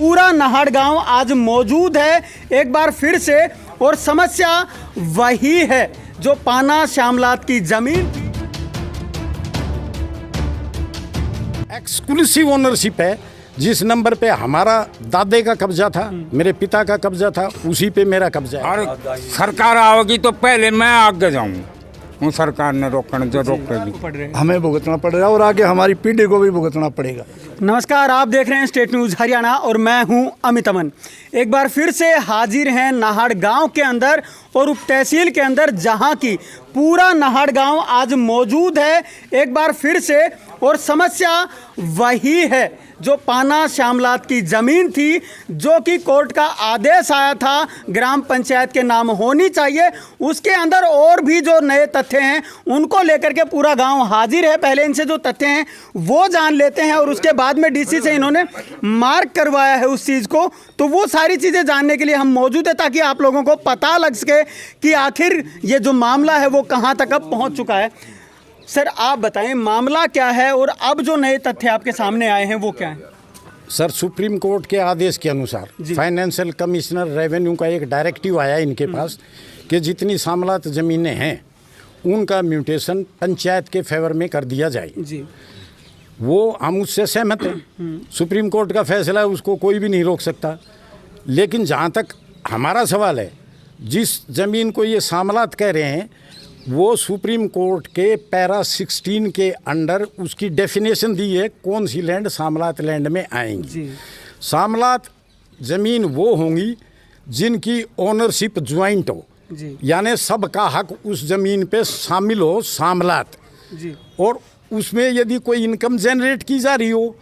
पूरा नाहड़ गांव आज मौजूद है एक बार फिर से, और समस्या वही है जो पाना श्यामलात की जमीन एक्सक्लूसिव ओनरशिप है। जिस नंबर पे हमारा दादे का कब्जा था, मेरे पिता का कब्जा था, उसी पे मेरा कब्जा है। और सरकार आओगी तो पहले मैं आगे जाऊंगा, वो सरकार ने रोकने जो रोकेगी हमें भुगतना पड़ेगा और आगे हमारी पीढ़ी को भी भुगतना पड़ेगा। नमस्कार, आप देख रहे हैं स्टेट न्यूज़ हरियाणा और मैं हूं अमित अमन। एक बार फिर से हाजिर हैं नाहड़ गांव के अंदर और उप तहसील के अंदर, जहां की पूरा नाहड़ गांव आज मौजूद है एक बार फिर से, और समस्या वही है जो पाना श्यामलात की ज़मीन थी, जो कि कोर्ट का आदेश आया था ग्राम पंचायत के नाम होनी चाहिए। उसके अंदर और भी जो नए तथ्य हैं उनको लेकर के पूरा गांव हाजिर है। पहले इनसे जो तथ्य हैं वो जान लेते हैं और उसके बाद में डीसी से इन्होंने मार्क करवाया है उस चीज़ को, तो वो सारी चीज़ें जानने के लिए हम मौजूद हैं ताकि आप लोगों को पता लग सके कि आखिर ये जो मामला है वो कहाँ तक अब पहुँच चुका है। सर आप बताएं मामला क्या है और अब जो नए तथ्य आपके सामने आए हैं वो क्या है? सर, सुप्रीम कोर्ट के आदेश के अनुसार फाइनेंशियल कमिश्नर रेवेन्यू का एक डायरेक्टिव आया इनके पास कि जितनी शामलात ज़मीनें हैं उनका म्यूटेशन पंचायत के फेवर में कर दिया जाए जी। वो हम उससे सहमत हैं। सुप्रीम कोर्ट का फैसला है, उसको कोई भी नहीं रोक सकता। लेकिन जहाँ तक हमारा सवाल है, जिस ज़मीन को ये शामलात कह रहे हैं वो सुप्रीम कोर्ट के पैरा 16 के अंडर उसकी डेफिनेशन दी है कौन सी लैंड शामलात लैंड में आएंगी। शामलात ज़मीन वो होंगी जिनकी ओनरशिप ज्वाइंट हो, यानी सबका हक उस ज़मीन पे शामिल हो शामलात, और उसमें यदि कोई इनकम जनरेट की जा रही हो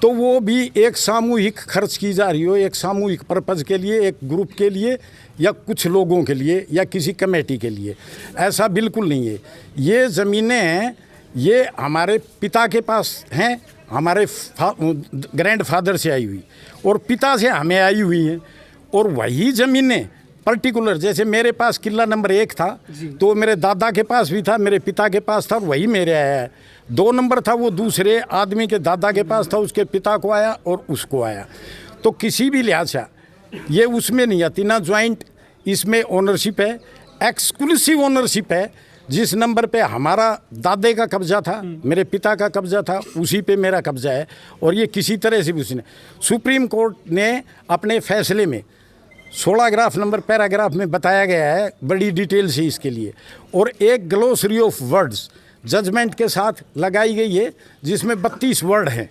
तो वो भी एक सामूहिक खर्च की जा रही हो, एक सामूहिक पर्पज़ के लिए, एक ग्रुप के लिए या कुछ लोगों के लिए या किसी कमेटी के लिए। ऐसा बिल्कुल नहीं है। ये ज़मीनें ये हमारे पिता के पास हैं, हमारे ग्रैंड फादर से आई हुई और पिता से हमें आई हुई हैं, और वही ज़मीनें पर्टिकुलर, जैसे मेरे पास किला नंबर 1 था तो मेरे दादा के पास भी था, मेरे पिता के पास था, वही मेरे आया है। 2 नंबर था वो दूसरे आदमी के दादा के पास था, उसके पिता को आया और उसको आया। तो किसी भी लिहाज से ये उसमें नहीं आती, ना ज्वाइंट इसमें ओनरशिप है, एक्सक्लूसिव ओनरशिप है। जिस नंबर पे हमारा दादे का कब्जा था, मेरे पिता का कब्जा था, उसी पे मेरा कब्जा है, और ये किसी तरह से भी उसने सुप्रीम कोर्ट ने अपने फैसले में 16 ग्राफ नंबर पैराग्राफ में बताया गया है बड़ी डिटेल से इसके लिए, और एक ग्लोसरी ऑफ वर्ड्स जजमेंट के साथ लगाई गई है जिसमें 32 वर्ड हैं।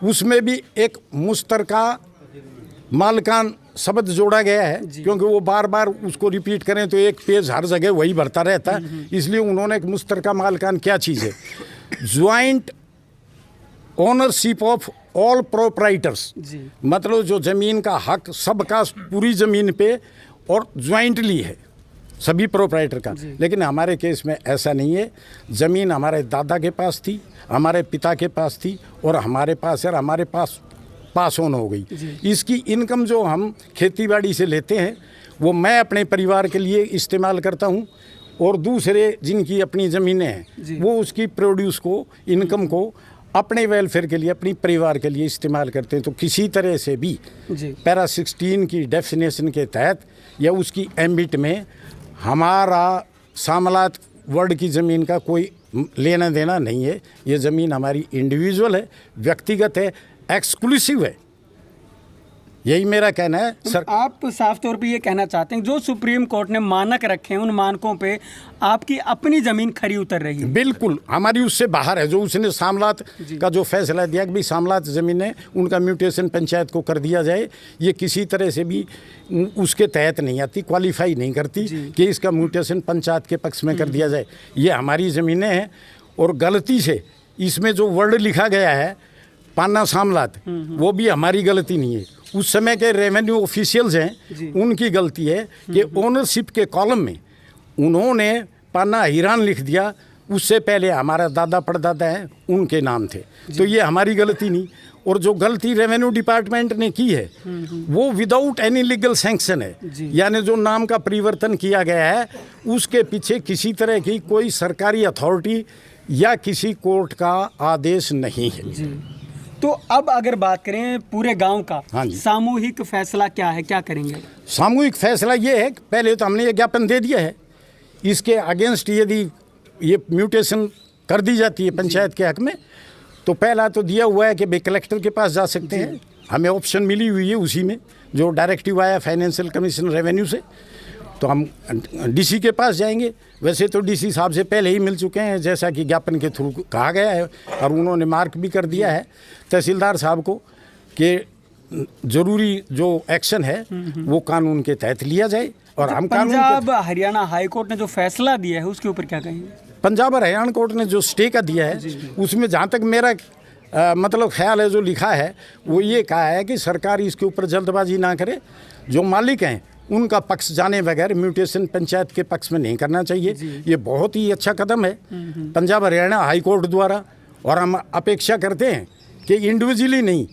उसमें भी एक मुश्तरका मालकान शब्द जोड़ा गया है, क्योंकि वो बार बार उसको रिपीट करें तो एक पेज हर जगह वही भरता रहता है, इसलिए उन्होंने एक मुश्तरका मालकान क्या चीज़ है, joint ownership of all proprietors, मतलब जो ज़मीन का हक सबका पूरी ज़मीन पे और ज्वाइंटली है सभी प्रोप्राइटर का। लेकिन हमारे केस में ऐसा नहीं है। ज़मीन हमारे दादा के पास थी, हमारे पिता के पास थी, और हमारे पास है, और हमारे पास ऑन हो गई। इसकी इनकम जो हम खेतीबाड़ी से लेते हैं वो मैं अपने परिवार के लिए इस्तेमाल करता हूँ, और दूसरे जिनकी अपनी ज़मीनें हैं वो उसकी प्रोड्यूस को, इनकम को अपने वेलफेयर के लिए, अपनी परिवार के लिए इस्तेमाल करते हैं। तो किसी तरह से भी पैरा 16 की डेफिनेशन के तहत या उसकी एम्बिट में हमारा शामलात वर्ड की ज़मीन का कोई लेना देना नहीं है। ये ज़मीन हमारी इंडिविजुअल है, व्यक्तिगत है, एक्सक्लूसिव है। यही मेरा कहना है सर। आप साफ तौर पे ये कहना चाहते हैं जो सुप्रीम कोर्ट ने मानक रखे हैं उन मानकों पे आपकी अपनी ज़मीन खरी उतर रही है? बिल्कुल, हमारी उससे बाहर है। जो उसने शामलात का जो फैसला दिया कि भाई शामलात ज़मीनें उनका म्यूटेशन पंचायत को कर दिया जाए, ये किसी तरह से भी उसके तहत नहीं आती, क्वालिफाई नहीं करती कि इसका म्यूटेशन पंचायत के पक्ष में कर दिया जाए। ये हमारी ज़मीनें हैं, और गलती से इसमें जो वर्ड लिखा गया है पाना शामलात, वो भी हमारी गलती नहीं है। उस समय के रेवेन्यू ऑफिशियल्स हैं उनकी गलती है कि ओनरशिप के कॉलम में उन्होंने पाना हिरान लिख दिया, उससे पहले हमारा दादा परदादा हैं उनके नाम थे। तो ये हमारी गलती नहीं, और जो गलती रेवेन्यू डिपार्टमेंट ने की है वो विदाउट एनी लीगल सैंक्शन है, यानी जो नाम का परिवर्तन किया गया है उसके पीछे किसी तरह की कोई सरकारी अथॉरिटी या किसी कोर्ट का आदेश नहीं है। तो अब अगर बात करें पूरे गांव का हाँ जी। सामूहिक फैसला क्या है, क्या करेंगे? सामूहिक फैसला ये है कि पहले तो हमने ये ज्ञापन दे दिया है, इसके अगेंस्ट यदि ये म्यूटेशन कर दी जाती है पंचायत के हक में, तो पहला तो दिया हुआ है कि भाई कलेक्टर के पास जा सकते हैं, हमें ऑप्शन मिली हुई है उसी में जो डायरेक्टिव आया फाइनेंशियल कमीशन रेवेन्यू से, तो हम डीसी के पास जाएंगे। वैसे तो डीसी साहब से पहले ही मिल चुके हैं जैसा कि ज्ञापन के थ्रू कहा गया है, और उन्होंने मार्क भी कर दिया है तहसीलदार साहब को कि ज़रूरी जो एक्शन है वो कानून के तहत लिया जाए। और हम पंजाब हरियाणा हाई कोर्ट ने जो फैसला दिया है उसके ऊपर क्या कहेंगे? पंजाब और हरियाणा कोर्ट ने जो स्टे का दिया है उसमें जहाँ तक मेरा मतलब ख्याल है, जो लिखा है वो ये कहा है कि सरकार इसके ऊपर जल्दबाजी ना करे, जो मालिक हैं उनका पक्ष जाने बगैर म्यूटेशन पंचायत के पक्ष में नहीं करना चाहिए। ये बहुत ही अच्छा कदम है पंजाब हरियाणा हाई कोर्ट द्वारा, और हम अपेक्षा करते हैं कि इंडिविजुअली नहीं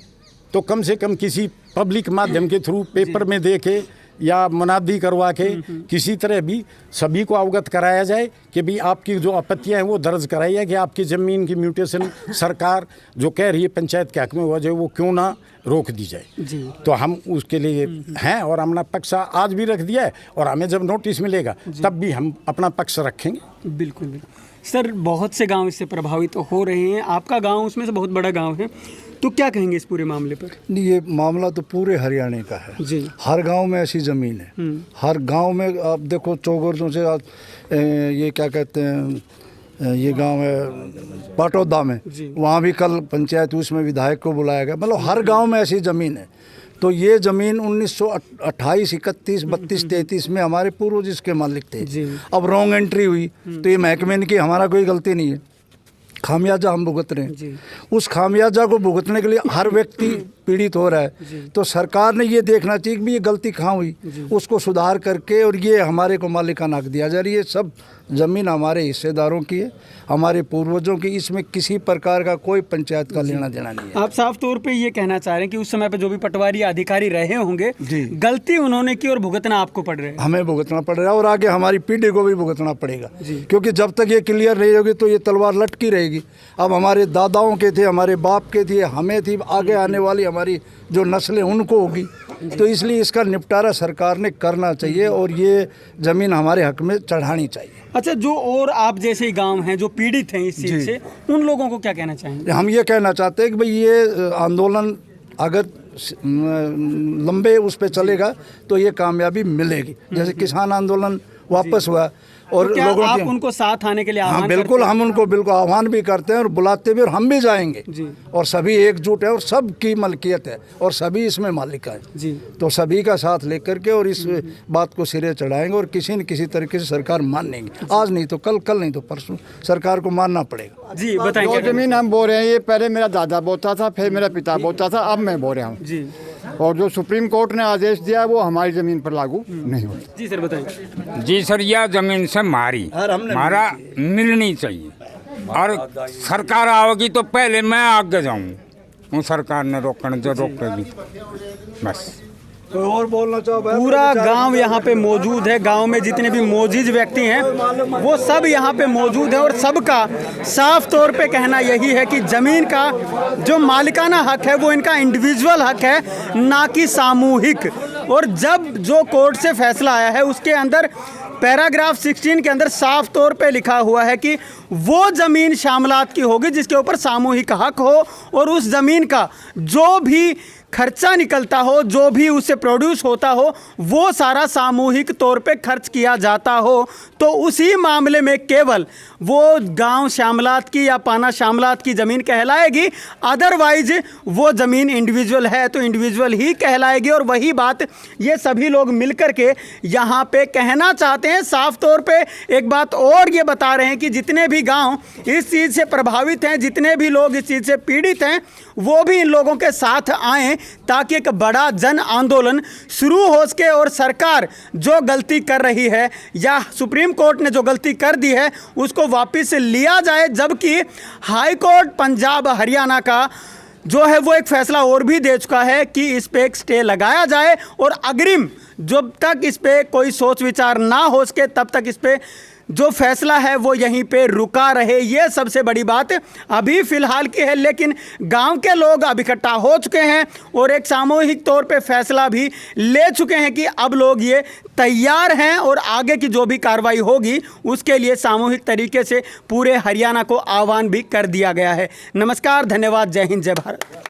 तो कम से कम किसी पब्लिक माध्यम के थ्रू पेपर में दे के या मुनादी करवा के किसी तरह भी सभी को अवगत कराया जाए कि भी आपकी जो आपत्तियां हैं वो दर्ज कराई है कि आपकी ज़मीन की म्यूटेशन सरकार जो कह रही है पंचायत के हक में हो जाए वो क्यों ना रोक दी जाए। तो हम उसके लिए हैं और हमने पक्ष आज भी रख दिया है, और हमें जब नोटिस मिलेगा तब भी हम अपना पक्ष रखेंगे। बिल्कुल बिल्कुल सर, बहुत से गांव इससे प्रभावित तो हो रहे हैं, आपका गांव उसमें से बहुत बड़ा गांव है, तो क्या कहेंगे इस पूरे मामले पर? नहीं, ये मामला तो पूरे हरियाणा का है जी। हर गांव में ऐसी ज़मीन है, हर गांव में आप देखो चौगर्दों से ये क्या कहते हैं, ये गांव है पाटौदा में, वहाँ भी कल पंचायत उसमें विधायक को बुलाया गया। मतलब हर गांव में ऐसी ज़मीन है। तो ये ज़मीन 1928, 31, 32, 33 में हमारे पूर्वज इसके मालिक थे। अब रॉन्ग एंट्री हुई तो ये महकमे की हमारा कोई गलती नहीं है, खामियाजा हम भुगत रहे हैं। उस खामियाजा को भुगतने के लिए हर व्यक्ति पीड़ित हो रहा है। तो सरकार ने ये देखना चाहिए कि ये गलती कहाँ हुई, उसको सुधार करके, और ये हमारे को मालिकाना हक दिया जा रही है। सब ज़मीन हमारे हिस्सेदारों की है, हमारे पूर्वजों की, इसमें किसी प्रकार का कोई पंचायत का लेना देना नहीं है। आप साफ तौर पे ये कहना चाह रहे हैं कि उस समय पे जो भी पटवारी अधिकारी रहे होंगे गलती उन्होंने की और भुगतना आपको पड़ रहा है? हमें भुगतना पड़ रहा है और आगे हमारी पीढ़ी को भी भुगतना पड़ेगा, क्योंकि जब तक ये क्लियर नहीं होगी तो ये तलवार लटकी रहेगी। अब हमारे दादाओं के थे, हमारे बाप के थे, हमें थी, आगे आने वाली हमारी जो नस्लें उनको होगी। तो इसलिए इसका निपटारा सरकार ने करना चाहिए और ये ज़मीन हमारे हक में चढ़ानी चाहिए। अच्छा, जो और आप जैसे गांव हैं जो पीड़ित हैं इस चीज़ से, उन लोगों को क्या कहना चाहेंगे? हम ये कहना चाहते हैं कि भाई ये आंदोलन अगर लंबे उस पे चलेगा तो ये कामयाबी मिलेगी। जैसे किसान आंदोलन वापस हुआ और तो क्या लोगों आप की, उनको साथ आने के लिए हाँ आह्वान बिल्कुल, करते हैं? हम उनको बिल्कुल आह्वान भी करते हैं और बुलाते भी, और हम भी जाएंगे जी। और सभी एकजुट है और सबकी मलकियत है और सभी इसमें मालिक है जी। तो सभी का साथ लेकर के और इस बात को सिरे चढ़ाएंगे और किसी न किसी तरीके से सरकार मानेंगे। आज नहीं तो कल, कल नहीं तो परसों सरकार को मानना पड़ेगा। जी बताएं। जो जमीन हम बो रहे हैं ये पहले मेरा दादा बोता था, फिर मेरा पिता बोता था, अब मैं बो रहा हूँ। जी और जो सुप्रीम कोर्ट ने आदेश दिया है वो हमारी ज़मीन पर लागू नहीं होता। जी सर बताएं। जी सर, यह जमीन से हमारा मिलनी चाहिए, और सरकार आओगी तो पहले मैं आगे जाऊँ, सरकार ने रोकने जो रोकेगी बस। कोई और बोलना चाहो? पूरा गांव यहाँ पे मौजूद है, गांव में जितने भी मोजिज व्यक्ति हैं वो सब यहाँ पे मौजूद है, और सबका साफ तौर पे कहना यही है कि ज़मीन का जो मालिकाना हक है वो इनका इंडिविजुअल हक है, ना कि सामूहिक। और जब जो कोर्ट से फैसला आया है उसके अंदर पैराग्राफ 16 के अंदर साफ तौर पे लिखा हुआ है कि वो ज़मीन शामलात की होगी जिसके ऊपर सामूहिक हक हो, और उस ज़मीन का जो भी खर्चा निकलता हो, जो भी उससे प्रोड्यूस होता हो, वो सारा सामूहिक तौर पे खर्च किया जाता हो, तो उसी मामले में केवल वो गांव शामलात की या पाना शामलात की ज़मीन कहलाएगी। अदरवाइज वो ज़मीन इंडिविजुअल है तो इंडिविजुअल ही कहलाएगी। और वही बात ये सभी लोग मिलकर के यहाँ पे कहना चाहते हैं। साफ तौर पे एक बात और ये बता रहे हैं कि जितने भी गांव इस चीज़ से प्रभावित हैं, जितने भी लोग इस चीज़ से पीड़ित हैं, वो भी इन लोगों के साथ आएँ ताकि एक बड़ा जन आंदोलन शुरू हो सके और सरकार जो गलती कर रही है या सुप्रीम कोर्ट ने जो गलती कर दी है उसको वापस लिया जाए। जबकि हाई कोर्ट पंजाब हरियाणा का जो है वो एक फैसला और भी दे चुका है कि इस पे एक स्टे लगाया जाए, और अग्रिम जब तक इस पे कोई सोच विचार ना हो सके तब तक इस पे जो फैसला है वो यहीं पे रुका रहे, ये सबसे बड़ी बात अभी फिलहाल की है। लेकिन गांव के लोग अब इकट्ठा हो चुके हैं और एक सामूहिक तौर पे फैसला भी ले चुके हैं कि अब लोग ये तैयार हैं और आगे की जो भी कार्रवाई होगी उसके लिए सामूहिक तरीके से पूरे हरियाणा को आह्वान भी कर दिया गया है। नमस्कार, धन्यवाद, जय हिंद, जय भारत।